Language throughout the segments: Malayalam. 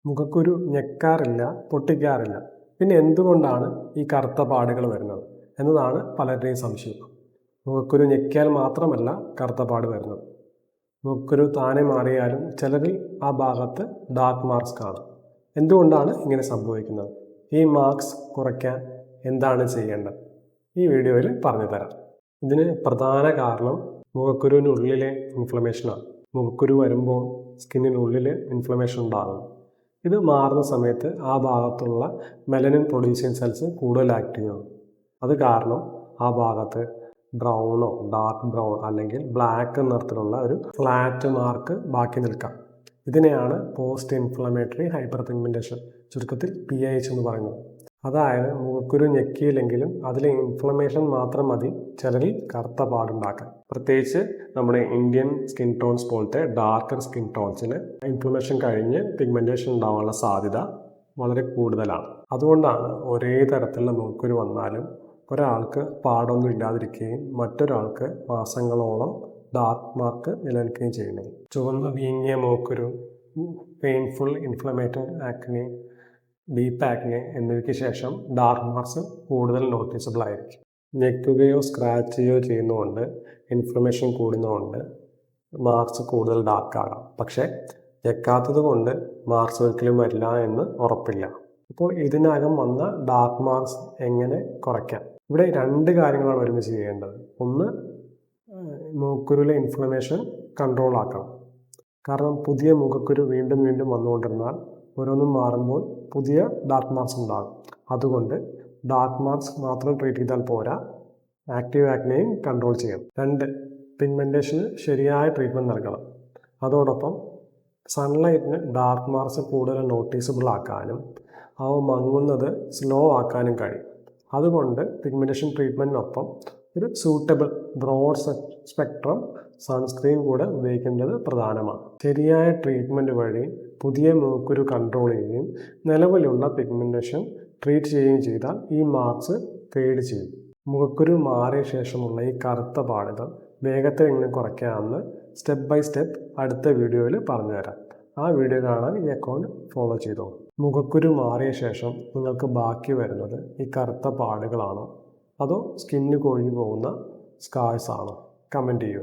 മുഖക്കുരു ഞെക്കാറില്ല, പൊട്ടിക്കാറില്ല. പിന്നെ എന്തുകൊണ്ടാണ് ഈ കറുത്ത പാടുകൾ വരുന്നത് എന്നതാണ് പലരുടെയും സംശയം. മുഖക്കുരു ഞെക്കിയാൽ മാത്രമല്ല കറുത്ത പാട് വരുന്നത്. മുഖക്കുരു താനെ മാറിയാലും ചിലരിൽ ആ ഭാഗത്ത് ഡാർക്ക് മാർക്സ് കാണാം. എന്തുകൊണ്ടാണ് ഇങ്ങനെ സംഭവിക്കുന്നത്? ഈ മാർക്സ് കുറയ്ക്കാൻ എന്താണ് ചെയ്യേണ്ടത്? ഈ വീഡിയോയിൽ പറഞ്ഞു തരാം. ഇതിന് പ്രധാന കാരണം മുഖക്കുരുവിനുള്ളിലെ ഇൻഫ്ലമേഷനാണ്. മുഖക്കുരു വരുമ്പോൾ സ്കിന്നിനുള്ളിൽ ഇൻഫ്ലമേഷൻ ഉണ്ടാകും. ഇത് മാറുന്ന സമയത്ത് ആ ഭാഗത്തുള്ള മെലനിൻ പ്രൊഡ്യൂസിങ് സെൽസ് കൂടുതൽ ആക്റ്റീവ് ആകും. അത് കാരണം ആ ഭാഗത്ത് ബ്രൗണോ ഡാർക്ക് ബ്രൗൺ അല്ലെങ്കിൽ ബ്ലാക്ക് നിറത്തിലുള്ള ഒരു ഫ്ലാറ്റ് മാർക്ക് ബാക്കി നിൽക്കാം. ഇതിനെയാണ് പോസ്റ്റ് ഇൻഫ്ലമേറ്ററി ഹൈപ്പർ പിഗ്മെന്റേഷൻ, ചുരുക്കത്തിൽ PIH എന്ന് പറയുന്നത്. അതായത് മുഖക്കുരു ഞെക്കിയില്ലെങ്കിലും അതിലെ ഇൻഫ്ലമേഷൻ മാത്രം മതി ചിലരിൽ കറുത്ത പാടുണ്ടാക്കാൻ. പ്രത്യേകിച്ച് നമ്മുടെ ഇന്ത്യൻ സ്കിൻ ടോൺസ് പോലത്തെ ഡാർക്കർ സ്കിൻ ടോൺസിന് ഇൻഫ്ലമേഷൻ കഴിഞ്ഞ് പിഗ്മെന്റേഷൻ ഉണ്ടാവാനുള്ള സാധ്യത വളരെ കൂടുതലാണ്. അതുകൊണ്ടാണ് ഒരേ തരത്തിലുള്ള മുഖക്കുരു വന്നാലും ഒരാൾക്ക് പാടൊന്നും ഇല്ലാതിരിക്കുകയും മറ്റൊരാൾക്ക് മാസങ്ങളോളം ഡാർക്ക് മാർക്ക് നിലനിൽക്കുകയും ചെയ്യുന്നത്. ചുവന്ന വീങ്ങിയ മുഖക്കുരു, പെയിൻഫുൾ ഇൻഫ്ലമേറ്റഡ് ആക്നെ, ഡീപ്പ് ആക്നെ എന്നിവയ്ക്ക് ശേഷം ഡാർക്ക് മാർക്സ് കൂടുതൽ നോട്ടീസബിൾ ആയിരിക്കും. ഞെക്കുകയോ സ്ക്രാച്ച് ചെയ്യുകയോ ചെയ്യുന്നതുകൊണ്ട് ഇൻഫ്ലമേഷൻ കൂടുന്നതുകൊണ്ട് മാർക്സ് കൂടുതൽ ഡാർക്ക് ആകാം. പക്ഷേ ഞെക്കാത്തത് കൊണ്ട് മാർക്സ് ഒരിക്കലും വരില്ല എന്ന് ഉറപ്പില്ല. അപ്പോൾ ഇതിനകം വന്ന ഡാർക്ക് മാർക്സ് എങ്ങനെ കുറയ്ക്കാം? ഇവിടെ രണ്ട് കാര്യങ്ങളാണ് ഒരുമിച്ച് ചെയ്യേണ്ടത്. ഒന്ന്, മുഖക്കുരുവിലെ ഇൻഫ്ലമേഷൻ കൺട്രോൾ ആക്കണം. കാരണം പുതിയ മുഖക്കുരു വീണ്ടും വീണ്ടും വന്നുകൊണ്ടിരുന്നാൽ ഓരോന്നും മാറുമ്പോൾ പുതിയ ഡാർക്ക് മാർക്സ് ഉണ്ടാകും. അതുകൊണ്ട് ഡാർക്ക് മാർക്സ് മാത്രം ട്രീറ്റ് ചെയ്താൽ പോരാ, ആക്റ്റീവ് ആക്നെയും കൺട്രോൾ ചെയ്യണം. രണ്ട്, പിഗ്മെന്റേഷന് ശരിയായ ട്രീറ്റ്മെൻറ്റ് നൽകണം. അതോടൊപ്പം സൺലൈറ്റിന് ഡാർക്ക് മാർക്സ് കൂടുതൽ നോട്ടീസബിൾ ആക്കാനും അവ മങ്ങുന്നത് സ്ലോ ആക്കാനും കഴിയും. അതുകൊണ്ട് പിഗ്മെന്റേഷൻ ട്രീറ്റ്മെൻറ്റിനൊപ്പം ഒരു സൂട്ടബിൾ ബ്രോഡ് സ്പെക്ട്രം സൺസ്ക്രീൻ കൂടെ ഉപയോഗിക്കേണ്ടത് പ്രധാനമാണ്. ശരിയായ ട്രീറ്റ്മെൻറ്റ് വഴി പുതിയ മുഖക്കുരു കൺട്രോൾ ചെയ്യുകയും നിലവിലുള്ള പിഗ്മെന്റേഷൻ ട്രീറ്റ് ചെയ്യുകയും ചെയ്താൽ ഈ മാർക്സ് ഫെയ്ഡ് ചെയ്യും. മുഖക്കുരു മാറിയ ശേഷമുള്ള ഈ കറുത്ത പാടുകൾ വേഗത്തിൽ എങ്ങനെ കുറയ്ക്കാമെന്ന് സ്റ്റെപ്പ് ബൈ സ്റ്റെപ്പ് അടുത്ത വീഡിയോയിൽ പറഞ്ഞുതരാം. ആ വീഡിയോ കാണാൻ ഈ അക്കൗണ്ട് ഫോളോ ചെയ്തോളൂ. മുഖക്കുരു മാറിയ ശേഷം നിങ്ങൾക്ക് ബാക്കി വരുന്നത് ഈ കറുത്ത പാടുകളാണോ അതോ സ്കിന്ന് കൊഴിഞ്ഞു പോകുന്ന സ്കാർസ് ആണോ? കമൻറ്റ് ചെയ്യൂ.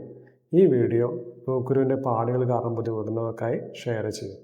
ഈ വീഡിയോ മുഖക്കുരുവിൻ്റെ പാടുകൾ കാരണം ബുദ്ധിമുട്ടുന്നവർക്കായി ഷെയർ ചെയ്യും.